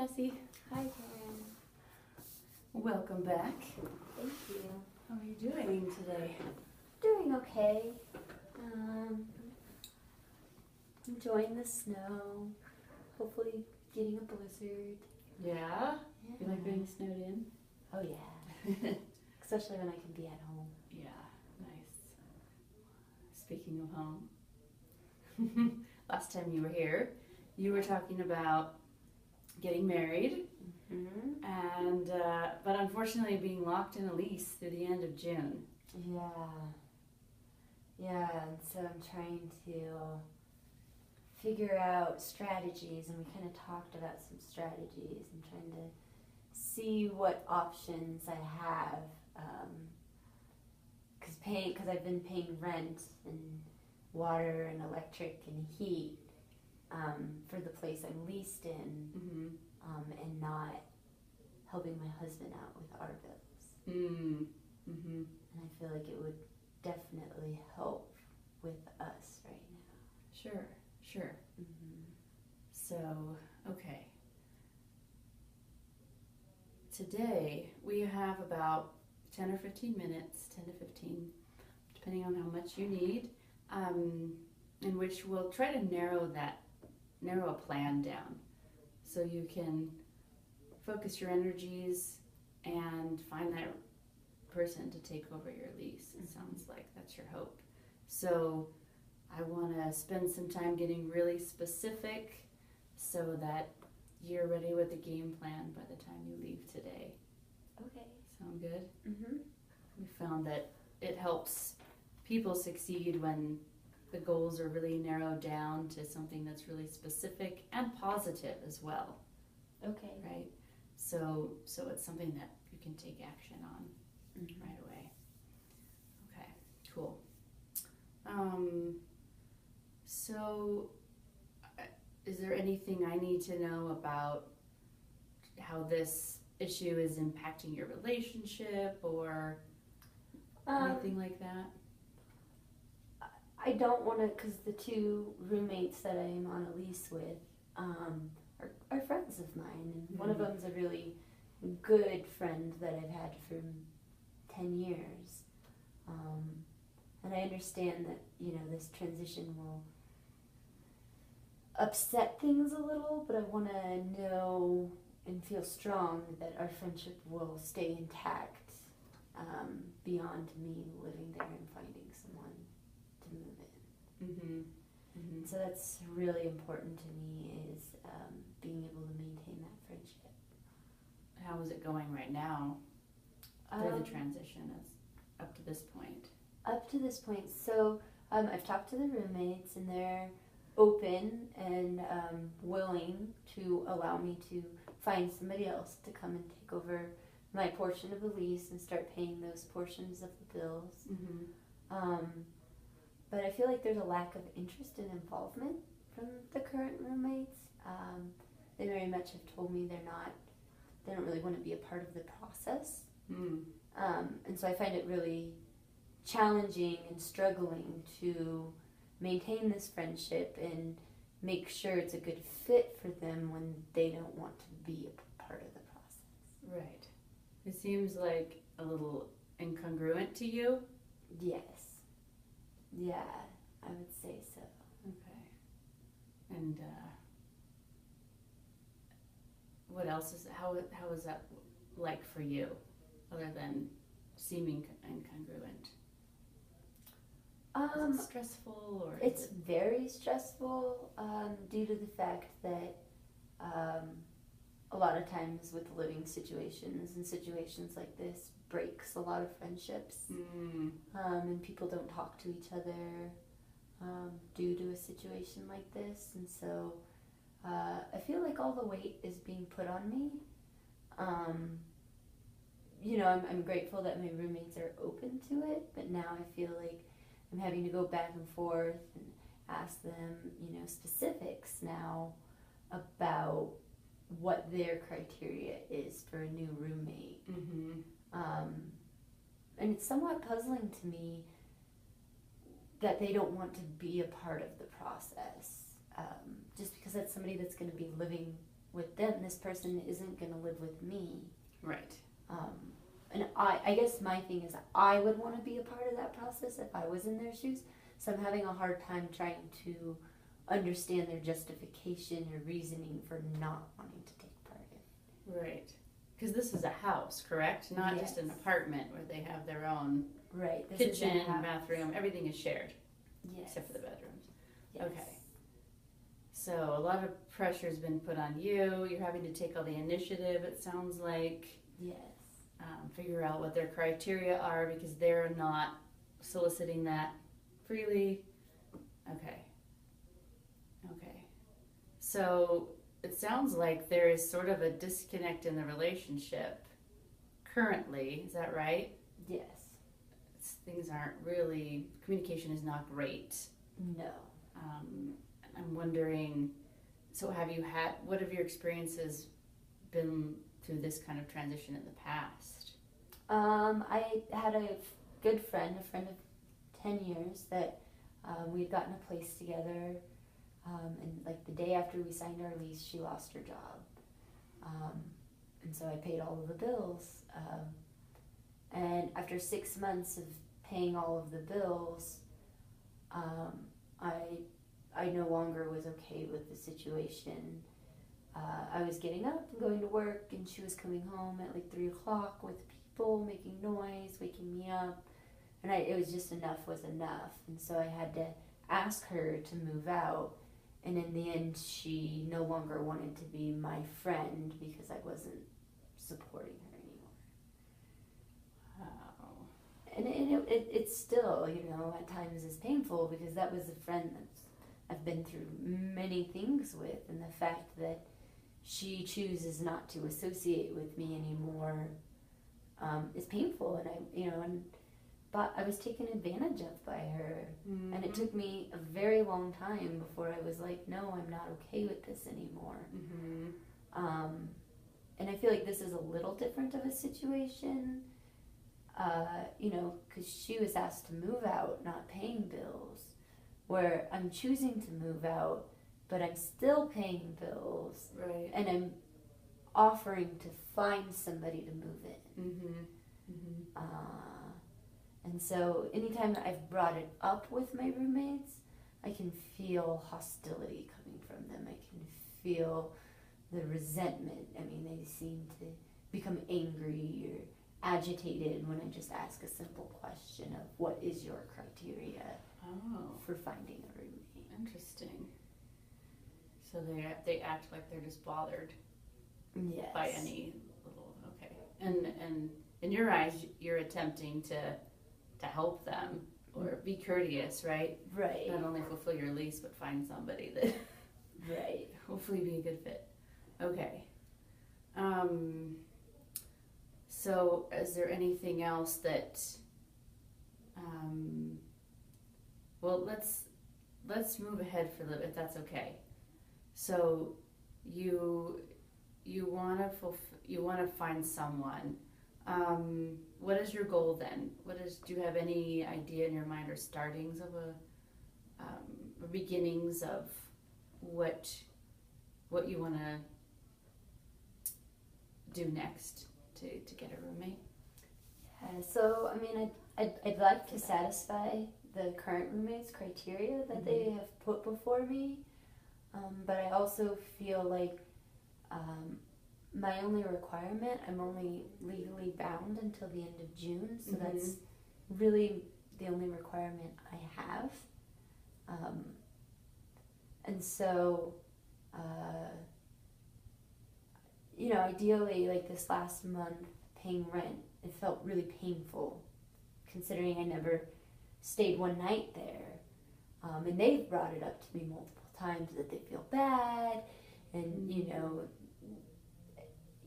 Jessie. Hi, Karen. Welcome back. Thank you. How are you doing today? Doing okay. Enjoying the snow. Hopefully getting a blizzard. Yeah? Yeah. You like being snowed in? Oh yeah. Especially when I can be at home. Yeah, nice. Speaking of home, last time you were here, you were talking about getting married, and but unfortunately being locked in a lease through the end of June. Yeah, and so I'm trying to figure out strategies, and we kind of talked about some strategies and trying to see what options I have, because I've been paying rent and water and electric and heat for the place I'm leased in, and not helping my husband out with our bills. And I feel like it would definitely help with us right now. Sure. So, okay. Today we have about 10 or 15 minutes, 10 to 15, depending on how much you need, in which we'll try to narrow a plan down so you can focus your energies and find that person to take over your lease. It sounds like that's your hope. So I want to spend some time getting really specific so that you're ready with the game plan by the time you leave today. Okay. Sound good? Mm-hmm. We found that it helps people succeed when the goals are really narrowed down to something that's really specific and positive as well, Okay. right? So it's something that you can take action on right away. Okay, cool. So is there anything I need to know about how this issue is impacting your relationship or anything like that? I don't want to, because the two roommates that I am on a lease with are friends of mine, and one of them's a really good friend that I've had for 10 years. And I understand that, this transition will upset things a little, but I want to know and feel strong that our friendship will stay intact beyond me living there and finding someone to move in. So that's really important to me, is being able to maintain that friendship. How is it going right now through the transition up to this point? Up to this point, so I've talked to the roommates, and they're open and willing to allow me to find somebody else to come and take over my portion of the lease and start paying those portions of the bills. But I feel like there's a lack of interest and involvement from the current roommates. They very much have told me they don't really want to be a part of the process. And so I find it really challenging and struggling to maintain this friendship and make sure it's a good fit for them when they don't want to be a part of the process. Right. It seems like a little incongruent to you. Yes. Yeah, I would say so. Okay. And what else how is that like for you, other than seeming incongruent? Is it stressful, or it's very stressful due to the fact that a lot of times with living situations and situations like this breaks a lot of friendships, and people don't talk to each other due to a situation like this, and so I feel like all the weight is being put on me. I'm grateful that my roommates are open to it, but now I feel like I'm having to go back and forth and ask them, specifics now about what their criteria is for a new roommate. And it's somewhat puzzling to me that they don't want to be a part of the process, just because that's somebody that's going to be living with them. This person isn't going to live with me. Right. And I guess my thing is I would want to be a part of that process if I was in their shoes. So I'm having a hard time trying to understand their justification or reasoning for not wanting to take part in. Right. Because this is a house, correct? Not just an apartment where they have their own kitchen, bathroom. Everything is shared. Yes. Except for the bedrooms. Yes. Okay. So a lot of pressure's been put on you. You're having to take all the initiative, it sounds like. Yes. Figure out what their criteria are because they're not soliciting that freely. Okay. So it sounds like there is sort of a disconnect in the relationship currently. Is that right? Yes. Things aren't really, communication is not great. No. I'm wondering, so what have your experiences been through this kind of transition in the past? I had a good friend, a friend of 10 years that we'd gotten a place together, and like the day after we signed our lease, she lost her job. And so I paid all of the bills. And after 6 months of paying all of the bills, I no longer was okay with the situation. I was getting up and going to work, and she was coming home at like 3 o'clock with people making noise, waking me up, and it was just enough was enough. And so I had to ask her to move out, and in the end she no longer wanted to be my friend because I wasn't supporting her anymore. Wow. And it's still, at times is painful because that was a friend that I've been through many things with, and the fact that she chooses not to associate with me anymore is painful. And but I was taken advantage of by her, and it took me a very long time before I was like, no, I'm not okay with this anymore. And I feel like this is a little different of a situation, because she was asked to move out, not paying bills, where I'm choosing to move out, but I'm still paying bills, right? And I'm offering to find somebody to move in. And so anytime that I've brought it up with my roommates, I can feel hostility coming from them. I can feel the resentment. I mean, they seem to become angry or agitated when I just ask a simple question of what is your criteria for finding a roommate. Interesting. So they act like they're just bothered by any little, and in your eyes you're attempting to help them or be courteous, right? Right. Not only fulfill your lease but find somebody that right. hopefully be a good fit. Okay. So is there anything else that well, let's move ahead for a little bit, if that's okay. So you want to find someone. What is your goal then? Do you have any idea in your mind or startings of or beginnings of what you want to do next to get a roommate? Yeah, so I mean, I'd like to satisfy the current roommate's criteria that they have put before me, but I also feel like my only requirement, I'm only legally bound until the end of June, so that's really the only requirement I have. And so, ideally, like this last month paying rent, it felt really painful considering I never stayed one night there. And they've brought it up to me multiple times that they feel bad, and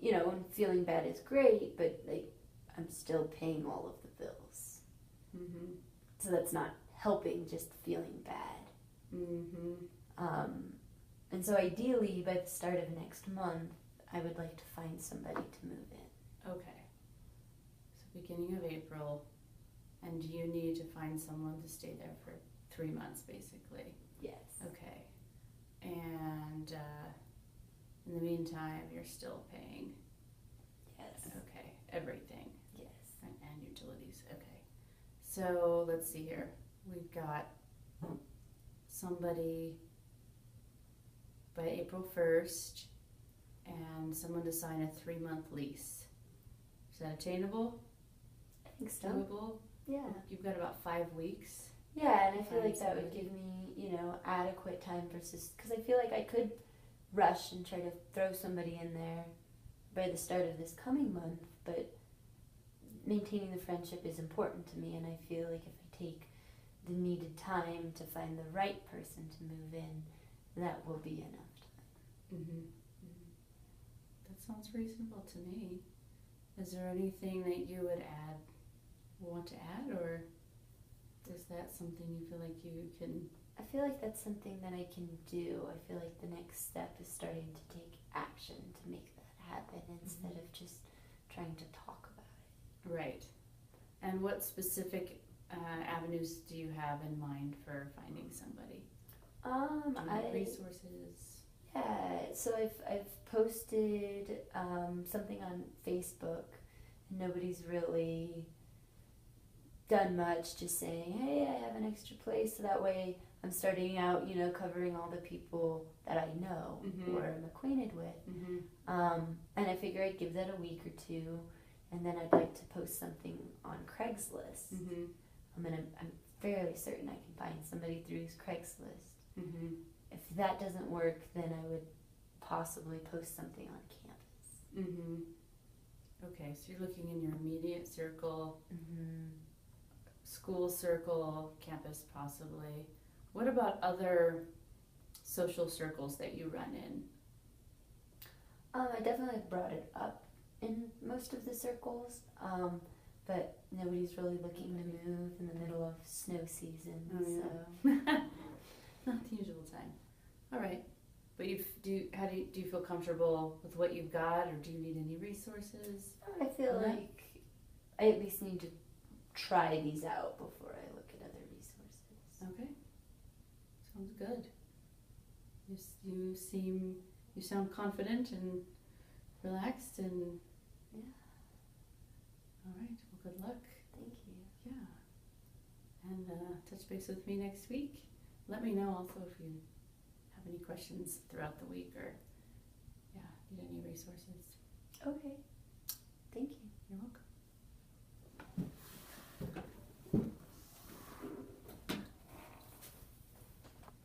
and feeling bad is great, but like I'm still paying all of the bills. So that's not helping, just feeling bad. And so ideally, by the start of next month, I would like to find somebody to move in. Okay. So beginning of April, and you need to find someone to stay there for 3 months, basically. Yes. Okay. And In the meantime, you're still paying. Yes. Okay, everything. Yes. And utilities. Okay. So let's see here. We've got somebody by April 1st and someone to sign a 3-month lease. Is that attainable? I think so. Doable? Yeah. You've got about 5 weeks. Yeah, and I feel Find like that would somebody. give me, adequate time versus, because I feel like I could rush and try to throw somebody in there by the start of this coming month, but maintaining the friendship is important to me, and I feel like if I take the needed time to find the right person to move in, that will be enough time. Mm-hmm. That sounds reasonable to me. Is there anything that you would want to add, or is that something you feel like you can? I feel like that's something that I can do. I feel like the next step is starting to take action to make that happen instead of just trying to talk about it. Right. And what specific avenues do you have in mind for finding somebody? Resources. Yeah, so I've posted something on Facebook, and nobody's really done much. Just saying, hey, I have an extra place, so that way I'm starting out, covering all the people that I know Mm-hmm. or I'm acquainted with. Mm-hmm. And I figure I'd give that a week or two, and then I'd like to post something on Craigslist. Mm-hmm. I'm fairly certain I can find somebody through Craigslist. Mm-hmm. If that doesn't work, then I would possibly post something on campus. Mm-hmm. Okay, so you're looking in your immediate circle, school circle, campus possibly. What about other social circles that you run in? I definitely brought it up in most of the circles, but nobody's really looking to move in the middle of snow season. Oh, yeah. So Not the usual time. All right, but do you feel comfortable with what you've got, or do you need any resources? I feel Yeah. like I at least need to try these out before I look at other resources. Okay, sounds good. You sound confident and relaxed, and Yeah. all right. Well, good luck. Thank you. Yeah, and touch base with me next week. Let me know also if you have any questions throughout the week, or need any resources. Okay. Thank you. You're welcome.